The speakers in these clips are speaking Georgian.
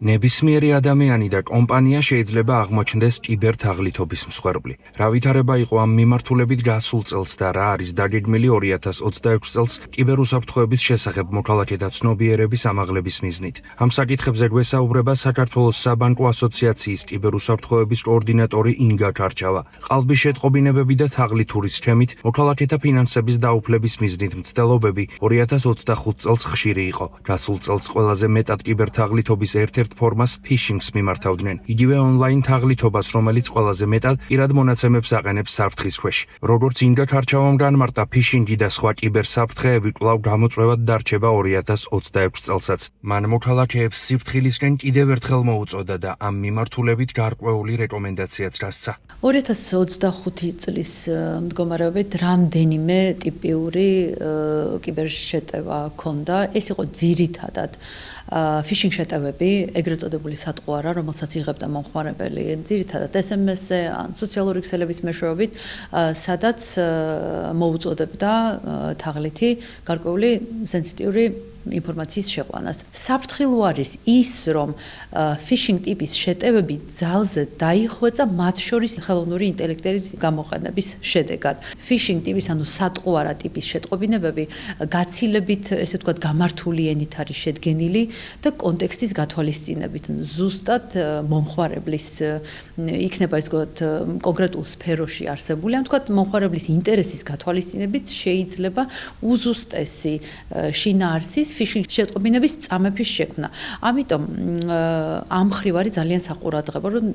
ნებისმიერი ადამიანი და კომპანია შეიძლება აღმოჩნდეს კიბერთაღლითობის მსხვერპლი. რა ვითარება იყო ამ მიმართულებით გასულ წელს და რა არის დაგეგმილი 2026 წელს კიბერუსაფრთხოების შესახებ მოქალაქეთა ცნობიერების ამაღლების მიზნით. ამ საკითხებზე გვესაუბრება საქართველოს საბანკო ასოციაციის კიბერუსაფრთხოების კოორდინატორი ინგა ქარჩავა. ყალბის შეტყობინებები და თაღლითური სქემით მოქალაქეთა ფინანსების დაუფლების მიზნით მცდელობები 2025 წელს ხშირი იყო. გასულ წელს ყველაზე მეტად კიბერთაღლითობის ერთ-ერთ ფორმას ფიშინგს მიმართავდნენ. იგივე ონლაინ თაღლითობას, რომელიც ყველაზე მეტად პირად მონაცემებს აყენებს საფრთხის ქვეშ. როგორც ინგა ქარჩავამ განმარტა, ფიშინგი და სხვა კიბერსაფრთხეები კვლავ გამოწვევად დარჩება 2026 წელსაც. მან მოქალაქეებს სიფრთხილისკენ კიდევ ერთხელ მოუწოდა და ამ მიმართულებით გარკვეული რეკომენდაციაც გასცა. 2025 წლის მდგომარეობით რამდენიმე ტიპიური კიბერშეტევა ჰქონდა. ეს იყო ძირითადად ფიშინგ შეტევები, ეგრეთ წოდებული სატყუარა, რომელსაც იღებდა მომხმარებელი, ძირითადად SMS-ზე ან სოციალური ქსელების მეშვეობით, სადაც მოუწოდებდა თაღლითი გარკვეული სენსიტიური ინფორმაციის შეყვანას. საფრთხილო არის ის, რომ ფიშინგ ტიპის შეტევები ძალზე დაიხვეწა მათ შორის ხელოვნური ინტელექტის გამოყენების შედეგად. ფიშინგ ტიპის, ანუ სატყუარა ტიპის შეტყობინებები გაცილებით, ესე ვთქვათ, გამართული ენით არის შედგენილი და კონტექსტის გათვალისწინებით. ზუსტად მომხმარებლის იქნება ის ვთქვათ კონკრეტულ სფეროში არსებული, ან ვთქვათ მომხმარებლის ინტერესის გათვალისწინებით შეიძლება უზუსტესი შინაარსის ფიშინგ შეტყობინების წამების შექმნა. ამიტომ ამ მხრივ არის ძალიან საყურადღებო, რომ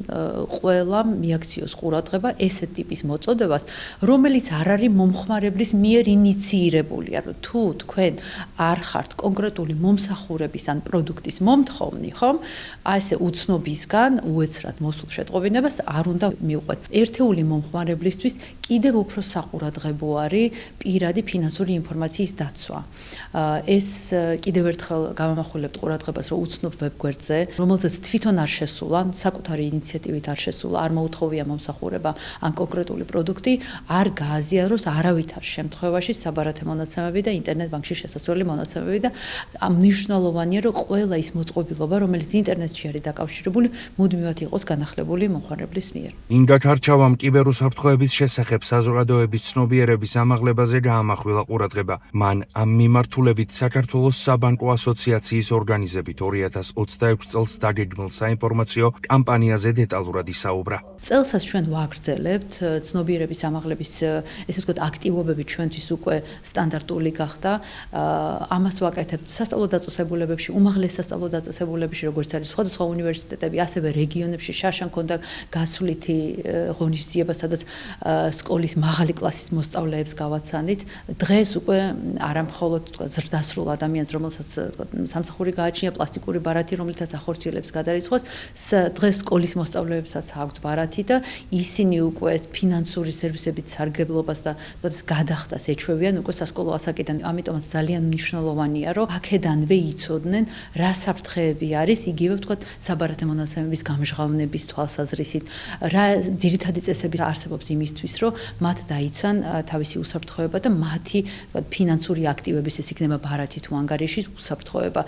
ყველა მიაქციოს ყურადღება ესეთ ტიპის მოწოდებას, რომელიც არ არის მომხმარებლის მიერ ინიციირებული, რომ თუ თქვენ არ ხართ კონკრეტული მომსახურების ან პროდუქტის მომთხოვნი, ხომ? აი ესე უცნობისგან უეცრად მოსულ შეტყობინებას არ უნდა მიუყვეთ. ერთეული მომხმარებლისთვის კიდევ უფრო საყურადღებო არის პირადი ფინანსური ინფორმაციის დაცვა. ეს კიდევ ერთხელ გამამახვილებთ ყურადღებას, რომ უცნობ ვებგვერდზე, რომელზეც თვითონ არ შესულა, საკუთარი ინიციატივით არ შესულა, არ მოუთხოვია მომსახურება ან კონკრეტული პროდუქტი, არ გააზიაროს არავითარ შემთხვევაში საბარათე მონაცემები და ინტერნეტ ბანკში შესასვლელი მონაცემები და მნიშვნელოვანია, რომ ყველა ის მოწყობილობა, რომელიც ინტერნეტში არის დაკავშირებული, მუდმივად იყოს განახლებული მომხმარებლის მიერ. ინგა ქარჩავამ კიბერუსაფრთხოების შესახებ საზოგადოების ცნობიერების ამაღლებაზე გაამახვილა ყურადღება. მან ამ მიმართულებით საქართველოს საბანკო ასოციაციის ორგანიზებით 2026 წელს დაგეგმილ საინფორმაციო კამპანიაზე დეტალურად ისაუბრა. წელსაც ჩვენ ვაგრძელებთ ცნობიერების ამაღლების, ესე ვთქვათ, აქტივობები ჩვენთვის უკვე სტანდარტული გახდა. ამას ვაკეთებთ სასწავლო დაწესებულებებში, უმაღლეს სასწავლო დაწესებულებებში, როგორც არის სხვადასხვა უნივერსიტეტები, ასევე რეგიონებში შარშან ქონდა გასვლითი ღონისძიება, სადაც სკოლის მაღალი კლასის მოსწავლეებს გავაცანით. დღეს უკვე არა მხოლოდ ვთქვათ ზრდასრულ ადამიანს, რომელსაც ვთქვათ სამსახური გააჩნია, პლასტიკური ბარათი, რომელთაც ახორციელებს გადარიცხვას, დღეს სკოლის მოსწავლეებსაც აქვთ ბარათი და ისინი უკვე ფინანსური სერვისებით სარგებლობას და ვთქვათ გადახდას ეჩვევიან უკვე სასკოლო ასაკიდან. ამიტომაც ძალიან მნიშვნელოვანია, რომ აქედანვე იცოდნენ რა საფრთხეები არის, იგივე ვთქვათ საბარათე მონაცემების გამჟღავნების თვალსაზრისით, რა ძირითადი წესები არსებობს იმისთვის, რომ მათ დაიცვან თავისი უსაფრთხოება და მათი ვთქვათ ფინანსური აქტივების, ეს იქნება ბარათი თუ ანგარიშის უსაფრთხოება